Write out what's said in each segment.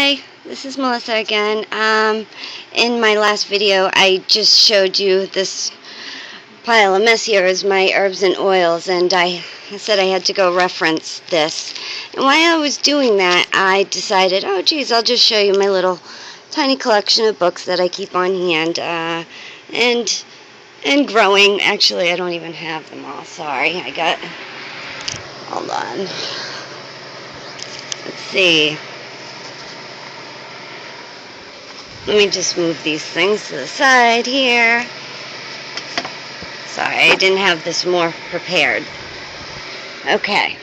Hi, this is Melissa again. In my last video, I just showed you this pile of mess here is my herbs and oils, and I said I had to go reference this. And while I was doing that, I decided, oh geez, I'll just show you my little tiny collection of books that I keep on hand, and growing. Actually, I don't even have them all. Sorry, hold on. Let's see. Let me just move these things to the side here. Sorry, I didn't have this more prepared. Okay.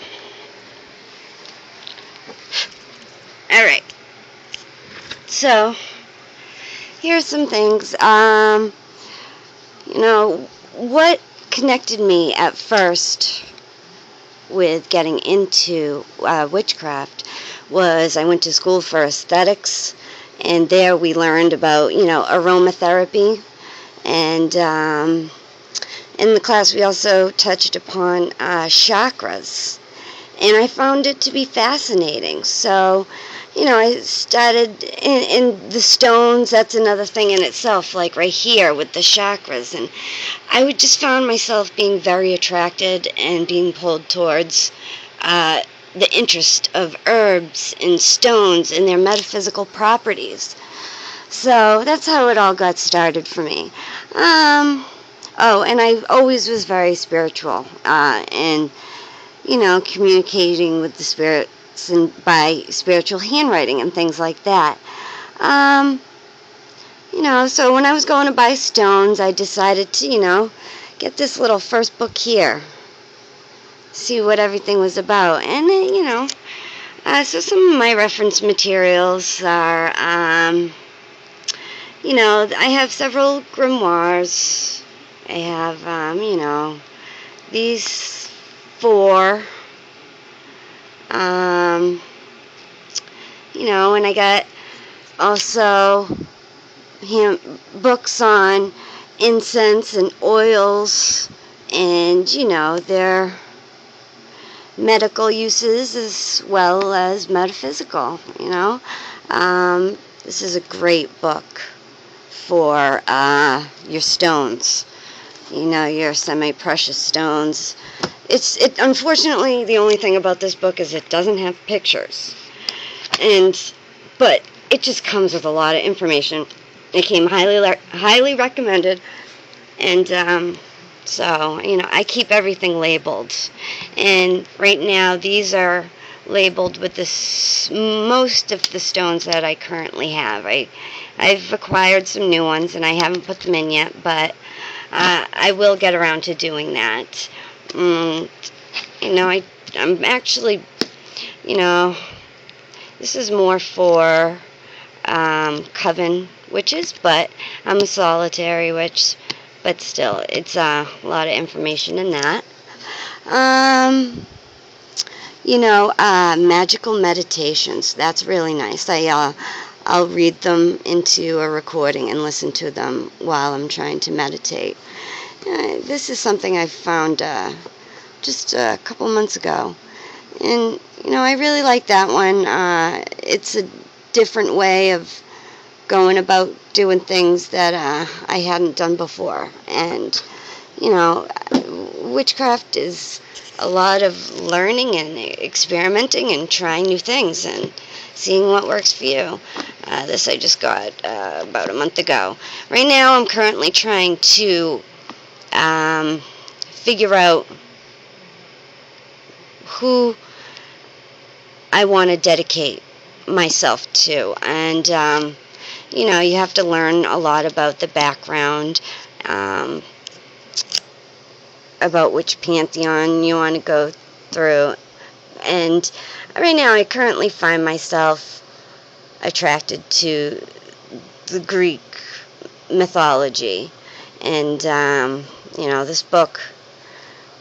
Alright. So, here's some things. What connected me at first with getting into witchcraft was I went to school for aesthetics, and there we learned about, aromatherapy, and in the class we also touched upon chakras, and I found it to be fascinating. So, I started in the stones. That's another thing in itself, like right here with the chakras, and I would just found myself being very attracted and being pulled towards the interest of herbs and stones and their metaphysical properties. So that's how it all got started for me. And I always was very spiritual, and communicating with the spirits and by spiritual handwriting and things like that. So when I was going to buy stones, I decided to, get this little first book here, see what everything was about. And so some of my reference materials are, I have several grimoires. I have, these 4, and I got also books on incense and oils and, their medical uses as well as metaphysical, This is a great book for your stones, your semi-precious stones. Unfortunately, the only thing about this book is it doesn't have pictures, but it just comes with a lot of information. It came highly recommended, and so, I keep everything labeled. And right now, these are labeled with most of the stones that I currently have. I've acquired some new ones, and I haven't put them in yet, but I will get around to doing that. I'm actually, this is more for coven witches, but I'm a solitary witch. But still, it's a lot of information in that. Magical meditations. That's really nice. I'll read them into a recording and listen to them while I'm trying to meditate. This is something I found just a couple months ago. And, I really like that one. It's a different way of going about doing things that I hadn't done before. And, witchcraft is a lot of learning and experimenting and trying new things and seeing what works for you. This I just got about a month ago. Right now I'm currently trying to figure out who I want to dedicate myself to. And, you have to learn a lot about the background, about which pantheon you want to go through. And right now I currently find myself attracted to the Greek mythology. And, this book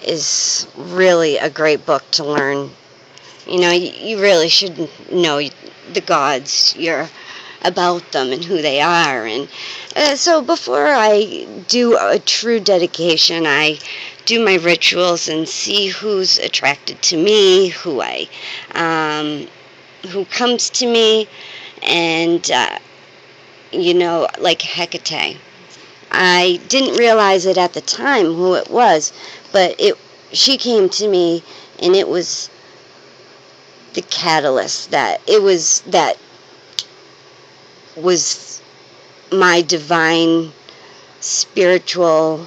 is really a great book to learn. You really should know the gods, about them and who they are. And so before I do a true dedication, I do my rituals and see who's attracted to me, who comes to me, and like Hecate. I didn't realize it at the time who it was, but she came to me, and it was the catalyst that was my divine spiritual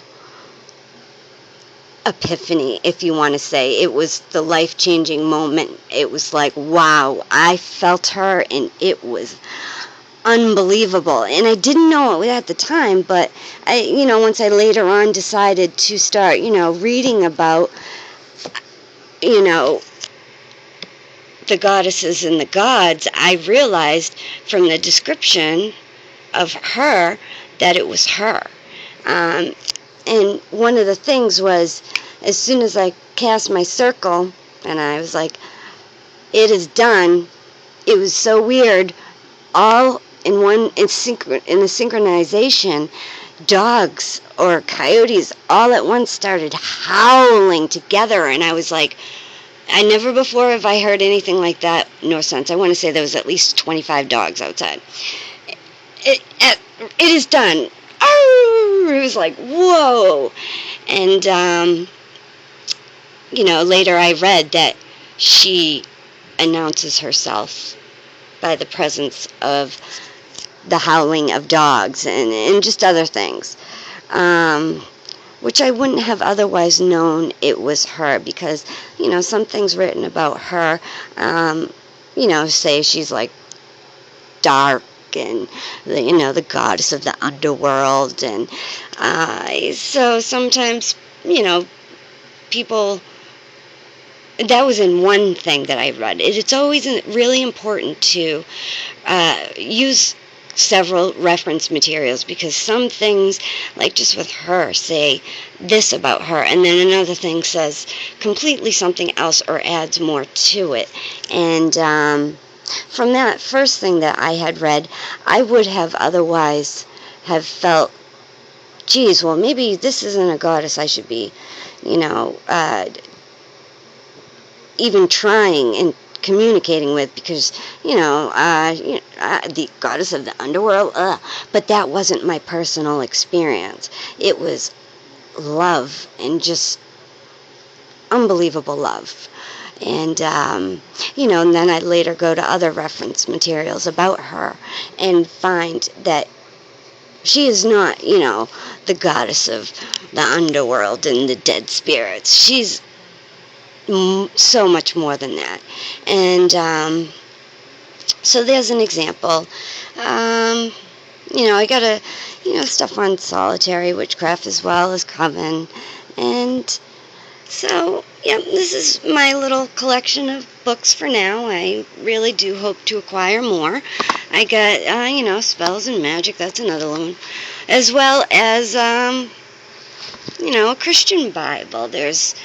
epiphany, if you want to say. It was the life-changing moment. It was like, wow, I felt her, and it was unbelievable. And I didn't know it at the time, but once I later on decided to start, reading about, the goddesses and the gods, I realized from the description of her that it was her. And one of the things was, as soon as I cast my circle, and I was like, it is done, it was so weird. All in a synchronization, dogs or coyotes all at once started howling together, and I was like, I never before have I heard anything like that, nor since. I want to say there was at least 25 dogs outside. It is done. Oh, it was like, whoa. And, later I read that she announces herself by the presence of the howling of dogs and just other things, which I wouldn't have otherwise known it was her, because, some things written about her, say she's like dark, and the goddess of the underworld, and so sometimes people, that was in one thing that I read. It's always really important to use several reference materials, because some things, like just with her, say this about her, and then another thing says completely something else or adds more to it. And from that first thing that I had read, I would have otherwise have felt, geez, well, maybe this isn't a goddess I should be, even trying and communicating with, because the goddess of the underworld, but that wasn't my personal experience. It was love, and just unbelievable love. And and then I'd later go to other reference materials about her and find that she is not, the goddess of the underworld and the dead spirits. She's so much more than that. And so there's an example. I got stuff on solitary witchcraft as well as coven. And so, this is my little collection of books for now. I really do hope to acquire more. I got, spells and magic, that's another one. As well as, a Christian Bible. There's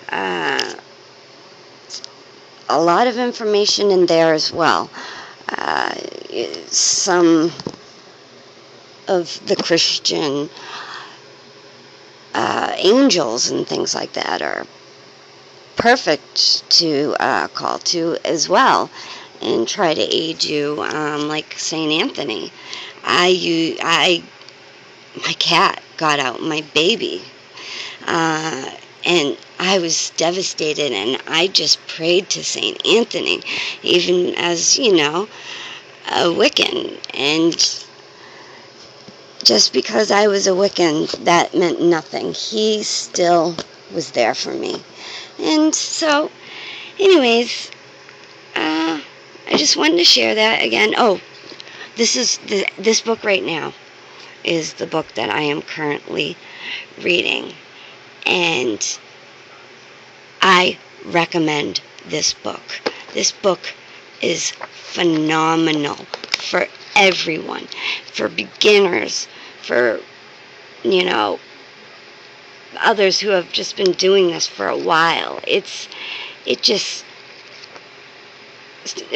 a lot of information in there as well. Some of the Christian angels and things like that are perfect to call to as well, and try to aid you, like St. Anthony. My cat got out, my baby, and I was devastated, and I just prayed to St. Anthony, even as, a Wiccan. And just because I was a Wiccan, that meant nothing. He still was there for me. And so, anyways, I just wanted to share that again. Oh, this book right now is the book that I am currently reading, and I recommend this book. This book is phenomenal for everyone, for beginners, for, others who have just been doing this for a while. It's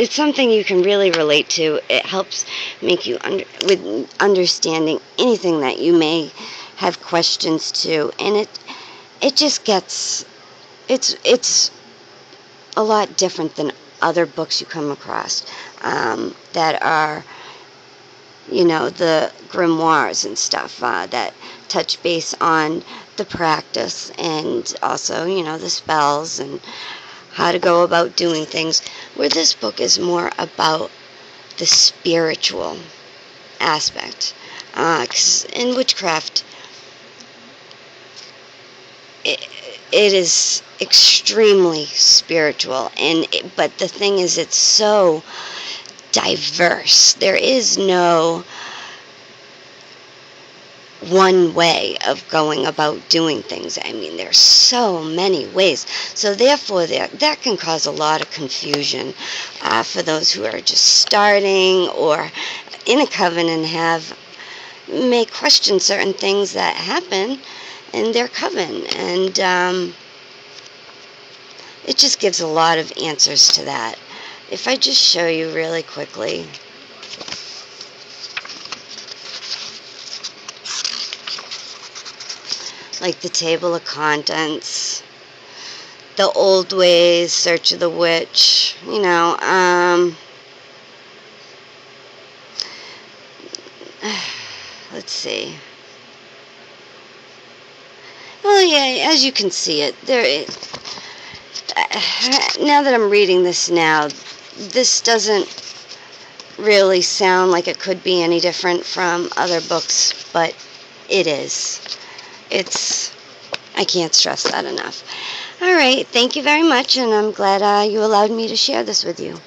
something you can really relate to. It helps make you with understanding anything that you may have questions to, and it just gets, it's a lot different than other books you come across that are, the grimoires and stuff that touch base on the practice and also, the spells and how to go about doing things, where this book is more about the spiritual aspect. 'Cause in witchcraft, it is extremely spiritual, but the thing is, it's so diverse. There is no one way of going about doing things. I mean, there's so many ways. So therefore, that can cause a lot of confusion for those who are just starting or in a coven and may question certain things that happen in their coven. And it just gives a lot of answers to that. If I just show you really quickly. Like the table of contents, the old ways, Search of the Witch, let's see. Well, yeah, as you can see it, now that I'm reading this now, this doesn't really sound like it could be any different from other books, but it is. I can't stress that enough. All right, thank you very much, and I'm glad you allowed me to share this with you.